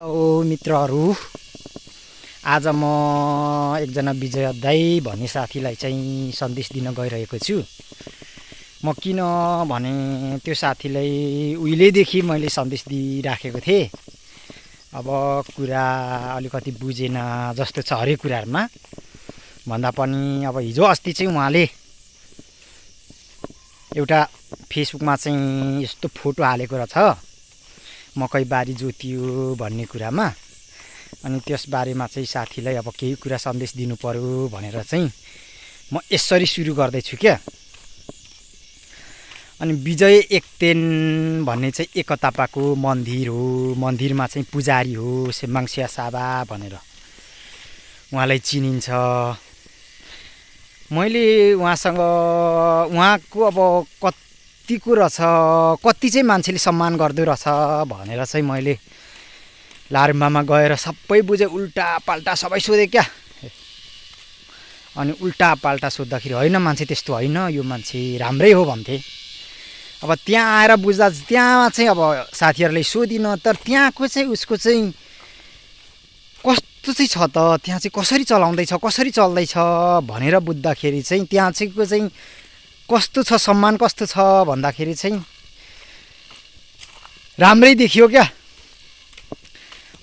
ओ मित्रहरू, आज म एकजना विजय दाई भन्ने साथीलाई चाहिँ सन्देश दिन गइरहेको छु। म किन भने त्यो साथीलाई उहिलेदेखि मैले सन्देश दिइराखेको थिएँ। अब कुरा अलिकति बुझेन जस्तो छ हरेक कुराहरुमा। भन्दा पनि अब हिजो अस्ति चाहिँ उहाँले एउटा फेसबुकमा चाहिँ यस्तो फोटो हालेको रहेछ, मकै बारी जोतियो भन्ने कुरामा। अनि त्यस बारेमा चाहिँ साथीलाई अब केही कुरा सन्देश दिनु पर्यो भनेर चाहिँ म यसरी सुरु गर्दैछु क्या। अनि विजय एकतेन भन्ने चाहिँ एकतापाको मन्दिर हो। मन्दिरमा चाहिँ पुजारी हो, सेम्बाङसिया साबा भनेर उहाँलाई चिनिन्छ। मैले उहाँसँग उहाँको अब कतिको रहेछ, कति चाहिँ मान्छेले सम्मान गर्दो रहेछ भनेर चाहिँ मैले लारुम्बामा गएर सबै बुझे, उल्टा पाल्टा सबै सोधे क्या। अनि उल्टा पाल्टा सोद्धाखेरि होइन मान्छे त्यस्तो होइन, यो मान्छे राम्रै हो भन्थे। अब त्यहाँ आएर बुझ्दा त्यहाँ चाहिँ अब साथीहरूले सोधिन, तर त्यहाँको चाहिँ उसको चाहिँ कस्तो चाहिँ छ त, त्यहाँ चाहिँ कसरी चलाउँदैछ, कसरी चल्दैछ भनेर बुझ्दाखेरि चाहिँ त्यहाँ चाहिँको चाहिँ कस्तो छ, सम्मान कस्तो छ भन्दाखेरि चाहिँ राम्रै देखियो क्या।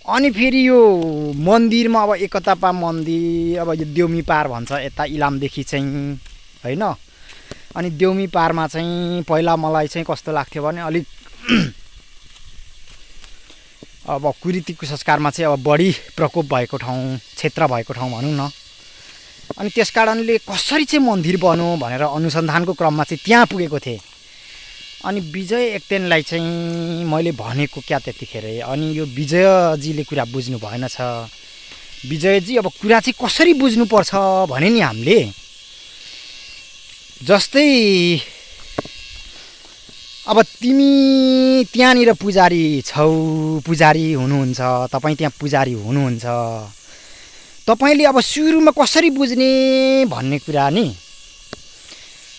अनि फेरि यो मन्दिरमा अब एकतापा मन्दिर, अब यो देउमी पार भन्छ यता इलामदेखि चाहिँ होइन। अनि देउमी पारमा चाहिँ पहिला मलाई चाहिँ कस्तो लाग्थ्यो भने अलिक अब कुरीतिको संस्कारमा चाहिँ अब बढी प्रकोप भएको ठाउँ, क्षेत्र भएको ठाउँ भनौँ न। अनि त्यस कारणले कसरी चाहिँ मन्दिर बन्यो भनेर अनुसन्धानको क्रममा चाहिँ त्यहाँ पुगेको थिएँ। अनि विजय एकतेनलाई चाहिँ मैले भनेको क्या त्यतिखेरै। अनि यो विजयजीले कुरा बुझ्नु भएन छ। विजयजी अब कुरा चाहिँ कसरी बुझ्नुपर्छ भने नि हामीले जस्तै अब तिमी त्यहाँनिर पुजारी छौ, पुजारी हुनुहुन्छ, तपाईँ त्यहाँ पुजारी हुनुहुन्छ, तपाईँले अब सुरुमा कसरी बुझ्ने भन्ने कुरा नि,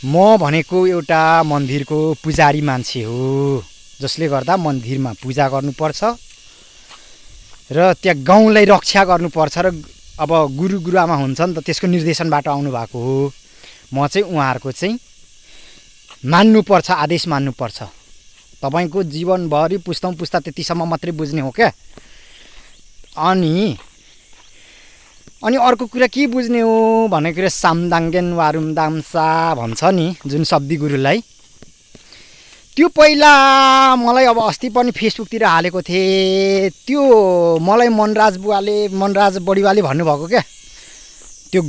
म भनेको एउटा मन्दिरको पुजारी मान्छे हो, जसले गर्दा मन्दिरमा पूजा गर्नुपर्छ र त्यहाँ गाउँलाई रक्षा गर्नुपर्छ। र अब गुरु गुरुआमा हुन्छ नि त, त्यसको निर्देशनबाट आउनु भएको हो। म चाहिँ उहाँहरूको चाहिँ मान्नुपर्छ, आदेश मान्नुपर्छ। तपाईँको जीवनभरि पुस्तौँ पुस्ता त्यतिसम्म मात्रै बुझ्ने हो क्या। अनि अर्को कुरा के बुझ्ने हो भन्ने कुरा, सामदाङ्गेन वारुमदामसा भन्छ नि जुन शब्दी गुरुलाई, त्यो पहिला मलाई अब अस्ति पनि फेसबुकतिर हालेको थिएँ। त्यो मलाई मनराज बुवाले, मनराज बढीवाले भन्नुभएको क्या। त्यो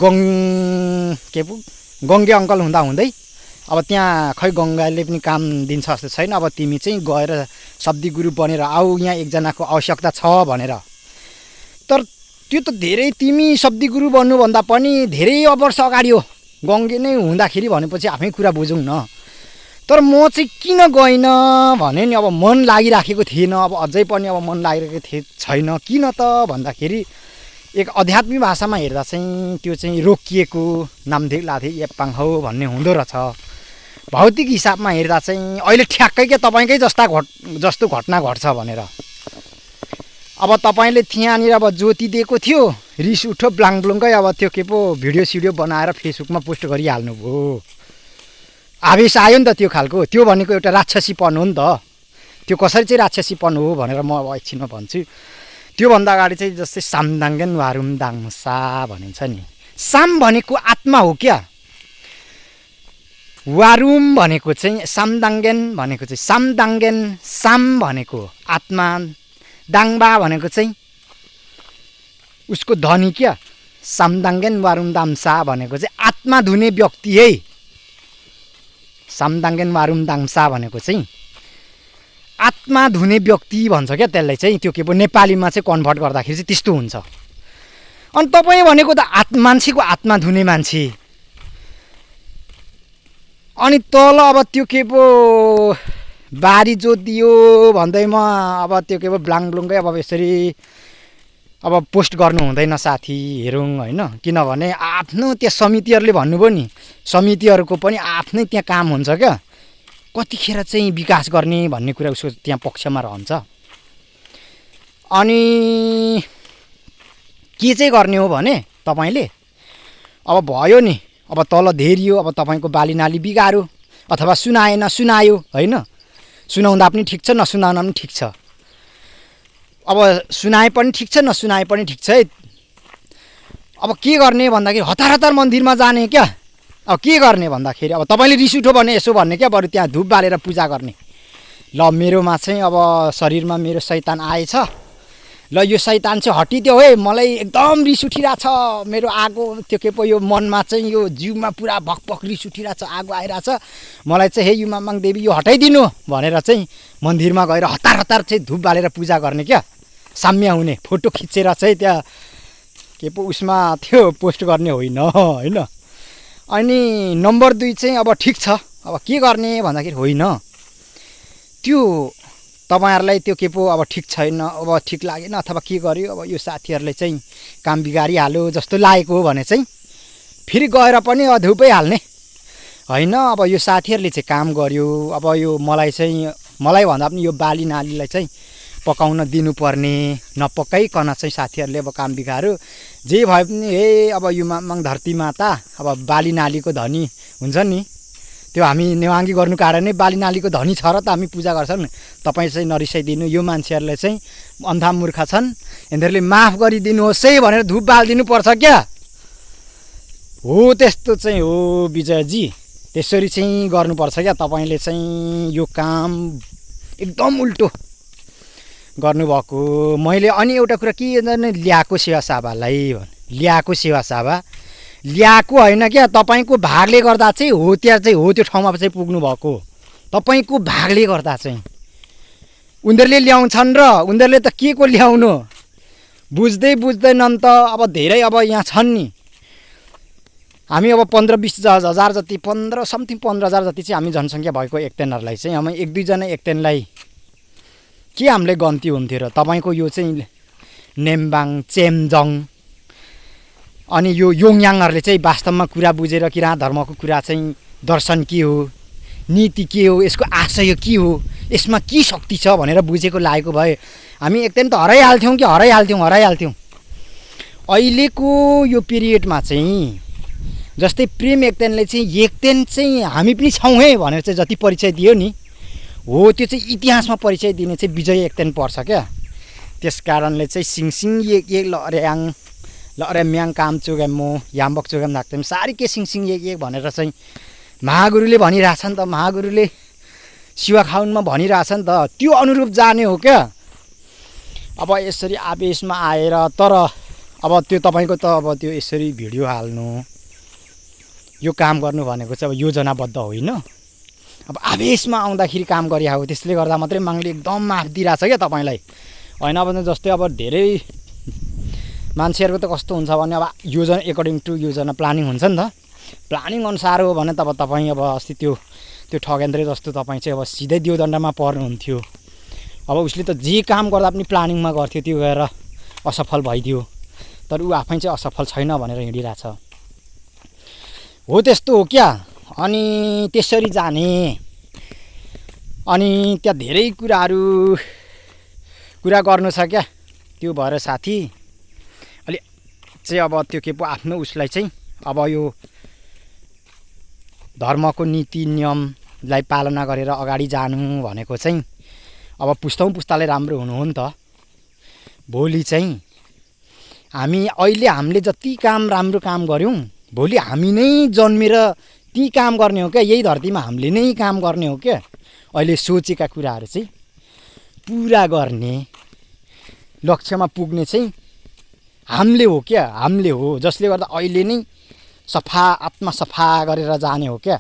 गङ्गे अङ्कल हुँदा हुँदै अब त्यहाँ खै गङ्गाले पनि काम दिन्छ जस्तो छैन, अब तिमी चाहिँ गएर शब्दी गुरु बनेर आऊ, यहाँ एकजनाको आवश्यकता छ भनेर। तर त्यो त धेरै, तिमी शब्दी गुरु बन्नुभन्दा पनि धेरै वर्ष अगाडि हो, गङ्गे नै हुँदाखेरि भनेपछि आफै कुरा बुझौँ न। तर म चाहिँ किन गइनँ भने नि अब मन लागिराखेको थिएन, अब अझै पनि अब मन लागिरहेको छैन। किन त भन्दाखेरि एक आध्यात्मिक भाषामा हेर्दा चाहिँ त्यो चाहिँ रोकिएको नामधेक लाथे यापाङ हौ भन्ने हुँदो रहेछ। भौतिक हिसाबमा हेर्दा चाहिँ अहिले ठ्याक्कै के तपाईँकै जस्तो घटना घट्छ भनेर। अब तपाईँले त्यहाँनिर अब ज्योति दिएको थियो, रिस उठ्यो ब्लाङब्लुङकै, अब त्यो के पो भिडियो सिडियो बनाएर फेसबुकमा पोस्ट गरिहाल्नुभयो। आवेश आयो नि त त्यो खालको। त्यो भनेको एउटा राक्षसीपन हो नि त। त्यो कसरी चाहिँ राक्षसीपन हो भनेर म अब एकछिनमा भन्छु। त्योभन्दा अगाडि चाहिँ जस्तै सामदाङ्गेन वारुमदाङसा भनिन्छ नि, साम भनेको आत्मा हो क्या। वारुम भनेको चाहिँ सामदाङ्गेन भनेको चाहिँ सामदाङ्गेन, साम भनेको आत्मा, दाङबा भनेको चाहिँ उसको धनी क्या। सामदाङ्गेन वारुमदामसा भनेको चाहिँ आत्मा धुने व्यक्ति है। सामदाङ्गेन वारुमदाङसा भनेको चाहिँ आत्मा धुने व्यक्ति भन्छ क्या त्यसलाई चाहिँ। त्यो के पो नेपालीमा चाहिँ कन्भर्ट गर्दाखेरि चाहिँ त्यस्तो हुन्छ। अनि तपाईँ भनेको त मान्छेको आत्मा धुने मान्छे। अनि तल अब त्यो के पो बारी जोतियो भन्दैमा अब त्यो के पो ब्लाङब्लुङकै अब यसरी अब पोस्ट गर्नु हुँदैन साथी हेरौँ होइन। किनभने आफ्नो त्यहाँ समितिहरूले भन्नुभयो नि, समितिहरूको पनि आफ्नै त्यहाँ काम हुन्छ क्या, कतिखेर चाहिँ विकास गर्ने भन्ने कुरा उसको त्यहाँ पक्षमा रहन्छ। अनि के चाहिँ गर्ने हो भने तपाईँले अब भयो नि, अब तल धेरियो, अब तपाईँको बाली नाली बिगार्यो अथवा सुनाएन सुनायो होइन, सुनाउँदा पनि ठिक छ नसुनाउँदा पनि ठिक छ। अब सुनाए पनि ठिक छ नसुनाए पनि ठिक छ है। अब के गर्ने भन्दाखेरि हतार हतार मन्दिरमा जाने क्या। अब के गर्ने भन्दाखेरि अब तपाईँले रिस उठ्यो भने यसो भन्ने क्या, बरु त्यहाँ धुप बालेर पूजा गर्ने। ल मेरोमा चाहिँ अब शरीरमा मेरो शैतान आएछ, ल यो शैतान चाहिँ हटिदियो है, मलाई एकदम रिस उठिरहेछ, मेरो आगो त्यो के पो यो मनमा चाहिँ यो जिउमा पुरा भकभक रिस उठिरहेछ, आगो आइरहेछ, मलाई चाहिँ हे युमामाङ देवी यो हटाइदिनु भनेर चाहिँ मन्दिरमा गएर हतार हतार चाहिँ धुप बालेर पूजा गर्ने क्या। साम्य हुने, फोटो खिचेर चाहिँ त्यहाँ के पो उसमा त्यो पोस्ट गर्ने होइन होइन। अनि नम्बर 2 चाहिँ अब ठिक छ, अब के गर्ने भन्दाखेरि होइन त्यो तपाईहरुलाई त्यो के पो अब ठिक छैन, अब ठिक लागेन अथवा के गर्यो, अब यो साथीहरुले चाहिँ काम बिगारिहाल्यो जस्तो लागेको हो भने चाहिँ फेरि गएर पनि धुपै हाल्ने होइन। अब यो साथीहरुले चाहिँ काम गर्यो, अब यो मलाई भन्दा पनि यो बाली नालीलाई चाहिँ पकाउन दिनुपर्ने, नपकाइकन चाहिँ साथीहरुले अब काम बिगार्यो। जे भए पनि हे अब यो माङ धरती माता अब बाली नालीको धनी हुन्छ नि, त्यो हामी नेवाङ्गी गर्नु कारण नै बाली नालीको धनी छ र त हामी पूजा गर्छौँ। तपाईँ चाहिँ नरिसाइदिनु, यो मान्छेहरूले चाहिँ अन्धा मूर्ख छन्, यिनीहरूले माफ गरिदिनुहोस् है भनेर धुप बालिदिनु पर्छ क्या। हो त्यस्तो चाहिँ हो विजयजी, त्यसरी चाहिँ गर्नुपर्छ क्या। तपाईँले चाहिँ यो काम एकदम उल्टो गर्नुभएको। मैले अनि एउटा कुरा के ल्याएको सेवा साभालाई ल्याएको सेवा साभा ल्याएको होइन क्या, तपाईँको भागले गर्दा चाहिँ हो त्यहाँ चाहिँ हो त्यो ठाउँमा चाहिँ पुग्नु भएको। तपाईँको भागले गर्दा चाहिँ उनीहरूले ल्याउँछन् र उनीहरूले त के को ल्याउनु बुझ्दै बुझ्दैनन् त। अब धेरै अब यहाँ छन् नि, हामी अब 15-20 हजार जति 15,000 जति चाहिँ हामी जनसङ्ख्या भएको एकतेनहरूलाई चाहिँ हामी 1-2 जना एकतेनलाई के हामीले गन्ती हुन्थ्यो र। तपाईँको यो चाहिँ नेम्बाङ चेम्जङ अनि यो योङयाङहरूले चाहिँ वास्तवमा कुरा बुझेर किराँत धर्मको कुरा चाहिँ दर्शन के हो, नीति के हो, यसको आशय के हो, यसमा के शक्ति छ भनेर बुझेको लागेको भए हामी एकदिन त हराइहाल्थ्यौँ कि हराइहाल्थ्यौँ। अहिलेको यो पिरियडमा चाहिँ जस्तै प्रेम एकतेनले चाहिँ एकतेन चाहिँ हामी पनि छौँ है भनेर चाहिँ जति परिचय दियो नि, हो त्यो चाहिँ इतिहासमा परिचय दिने चाहिँ विजय एकतेन पर्छ क्या। त्यस कारणले चाहिँ सिङसिङ एक लर्याङ लर्याम्याङ कामचुगेमो याम्बक चुगेम धाक्थेम सारी के सिङसिङ एक भनेर चाहिँ महागुरुले भनिरहेछ नि त, महागुरुले शिवा खाउनमा भनिरहेछ नि त, त्यो अनुरूप जाने हो क्या। अब यसरी आवेशमा आएर तर अब त्यो तपाईँको त अब त्यो यसरी भिडियो हाल्नु यो काम गर्नु भनेको चाहिँ अब योजनाबद्ध होइन। अब आवेशमा आउँदाखेरि काम गरिहाल्यो, त्यसले गर्दा मात्रै माङले एकदम माफ दिइरहेछ क्या तपाईँलाई होइन। अब जस्तै अब धेरै मान्छेहरूको त कस्तो हुन्छ भने अब योजना एकर्डिङ टु योजना प्लानिङ हुन्छ नि त, प्लानिङ अनुसार हो भने त अब तपाईँ अब अस्ति त्यो ठगेन्द्रे जस्तो तपाईँ चाहिँ अब सिधै देवदण्डमा पर्नुहुन्थ्यो। अब उसले त जे काम गर्दा पनि प्लानिङमा गर्थ्यो, त्यो गएर असफल भइदियो, तर ऊ आफै चाहिँ असफल छैन भनेर हिँडिरहेछ। हो त्यस्तो हो क्या। अनि त्यसरी जाने अनि त्यहाँ धेरै कुरा गर्नु छ क्या। त्यो भएर साथी अलि चाहिँ अब त्यो के पो आफ्नो उसलाई चाहिँ अब यो धर्मको नीति नियमलाई पालना गरेर अगाडि जानु भनेको चाहिँ अब पुस्ताले राम्रो हुनु हो नि त। भोलि चाहिँ हामीले जति काम राम्रो काम गऱ्यौँ, भोलि हामी नै जन्मेर ती काम गर्ने हो क्या, यही धरतीमा हामीले नै काम गर्ने हो क्या। अहिले सोचेका कुराहरू चाहिँ पुरा गर्ने, लक्ष्यमा पुग्ने चाहिँ हामीले हो क्या, हामीले हो, जसले गर्दा अहिले नै आत्मा सफा गरेर जाने हो क्या।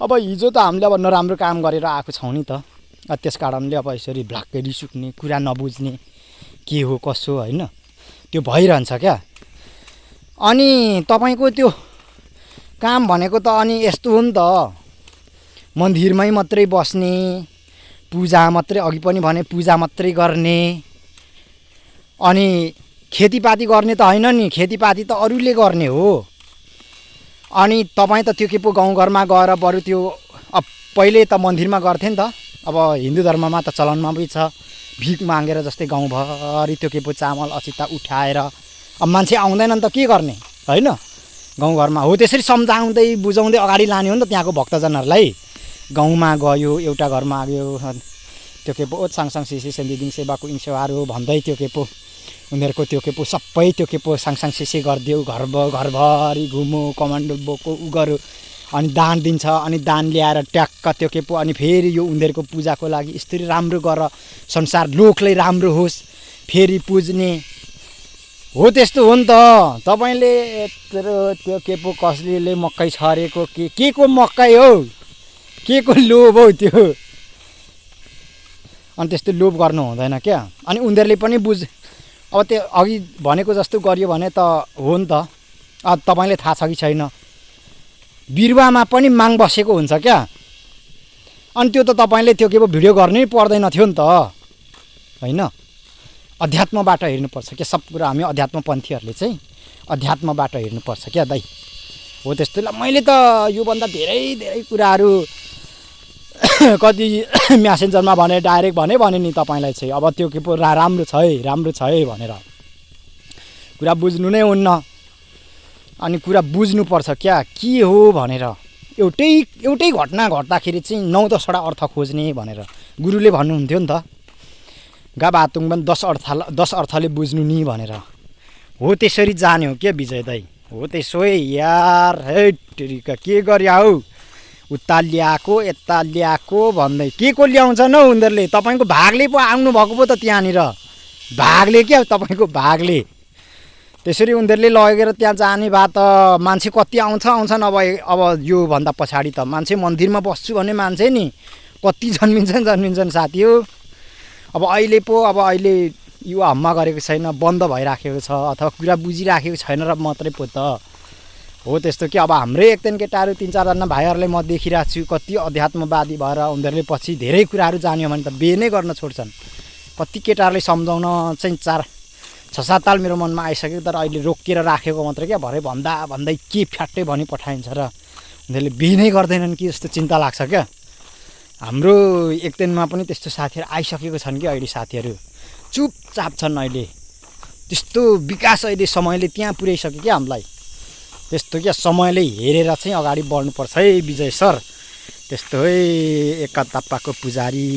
अब हिजो त हामीले अब नराम्रो काम गरेर आएको छौँ नि त, त्यस कारणले अब यसरी भ्लाक्कै रिसुक्ने, कुरा नबुझ्ने के हो कसो होइन, त्यो भइरहन्छ क्या। अनि तपाईँको त्यो काम भनेको त अनि यस्तो हो नि त, मन्दिरमै मात्रै बस्ने, पूजा मात्रै, अघि पनि भने पूजा मात्रै गर्ने, अनि खेतीपाती गर्ने त होइन नि, खेतीपाती त अरूले गर्ने हो। अनि तपाईँ त त्यो के पो गाउँघरमा गएर बरु त्यो अब पहिले त मन्दिरमा गर्थे नि त, अब हिन्दू धर्ममा त चलनमा पनि छ भिख मागेर जस्तै गाउँभरि त्यो के पो चामल अचिता उठाएर अब मान्छे आउँदैनन् त के गर्ने होइन गाउँघरमा हो त्यसरी सम्झाउँदै बुझाउँदै अगाडि लाने हो नि त त्यहाँको भक्तजनहरूलाई गाउँमा गयो एउटा घरमा आयो त्यो के पो साङसाङ सिसी सेन्दिदिङ सेवाको इन्सेवारो भन्दै त्यो के पो उनीहरूको त्यो के पो सबै त्यो के पो साङसाङ सिसी गरिदियो घरभरि घुमो कमान्डो बोको उ गर्यो अनि दान दिन्छ अनि दान ल्याएर ट्याक्क त्यो के पो अनि फेरि यो उनीहरूको पूजाको लागि यसरी राम्रो गर संसार लोकलाई राम्रो होस् फेरि पुज्ने हो त्यस्तो हो नि त तपाईँले यत्रो त्यो के पो कसले मकै छरेको के को मकै हो के को लोभ हौ त्यो अनि त्यस्तो लोभ गर्नु हुँदैन क्या अनि उनीहरूले पनि अब त्यो अघि भनेको जस्तो गरियो भने त हो नि त अब तपाईँले थाहा छ कि छैन बिरुवामा पनि माग बसेको हुन्छ क्या अनि त्यो त तपाईँले त्यो के पो भिडियो गर्नै पर्दैन थियो नि त होइन अध्यात्मबाट हेर्नुपर्छ क्या सब कुरा हामी अध्यात्मपन्थीहरूले चाहिँ अध्यात्मबाट हेर्नुपर्छ क्या दाइ हो त्यस्तो ल मैले त योभन्दा धेरै धेरै कुराहरू कति म्यासेन्जरमा भने डाइरेक्ट भने नि तपाईँलाई चाहिँ अब त्यो के पो राम्रो छ है भनेर कुरा बुझ्नु नै हुन्न अनि कुरा बुझ्नुपर्छ क्या के हो भनेर एउटै घटना घट्दाखेरि चाहिँ 9-10वटा अर्थ खोज्ने भनेर गुरुले भन्नुहुन्थ्यो नि त गा बातुङ पनि 10 अर्थले बुझ्नु नि भनेर हो त्यसरी जाने हो क्या विजय दाइ हो त्यसो यार हेटरिका के गर्या हौ उता ल्याएको यता ल्याएको भन्दै के को ल्याउँछन् हौ उनीहरूले तपाईँको भागले पो आउनु भएको पो त त्यहाँनिर भागले क्या तपाईँको भागले त्यसरी उनीहरूले लगेर त्यहाँ जाने भए त मान्छे कति आउँछन् अब योभन्दा पछाडि त मान्छे मन्दिरमा बस्छु भन्ने मान्छे नि कति जन्मिन्छन् साथी हो अब अहिले यो हम्मा गरेको छैन बन्द भइराखेको छ अथवा कुरा बुझिराखेको छैन र मात्रै पो त हो त्यस्तो कि अब हाम्रै एकदिन केटाहरू 3-4जना भाइहरूलाई म देखिरहेको छु कति अध्यात्मवादी भएर उनीहरूले पछि धेरै कुराहरू जान्यो भने त बिहे नै गर्न छोड्छन् कति केटाहरूले सम्झाउन चाहिँ 4-6-7 ताल मेरो मनमा आइसक्यो तर अहिले रोकिएर राखेको मात्रै क्या भरे भन्दै के फ्याट्टै भनी पठाइन्छ र उनीहरूले बिहे नै गर्दैनन् कि जस्तो चिन्ता लाग्छ क्या हाम्रो एकदिनमा पनि त्यस्तो साथीहरू आइसकेको छन् कि अहिले साथीहरू चुपचाप छन् अहिले त्यस्तो विकास अहिले समयले त्यहाँ पुर्याइसक्यो क्या हामीलाई त्यस्तो क्या समयले हेरेर चाहिँ अगाडि बढ्नुपर्छ है विजय सर त्यस्तो है एकाताप्पाको पुजारी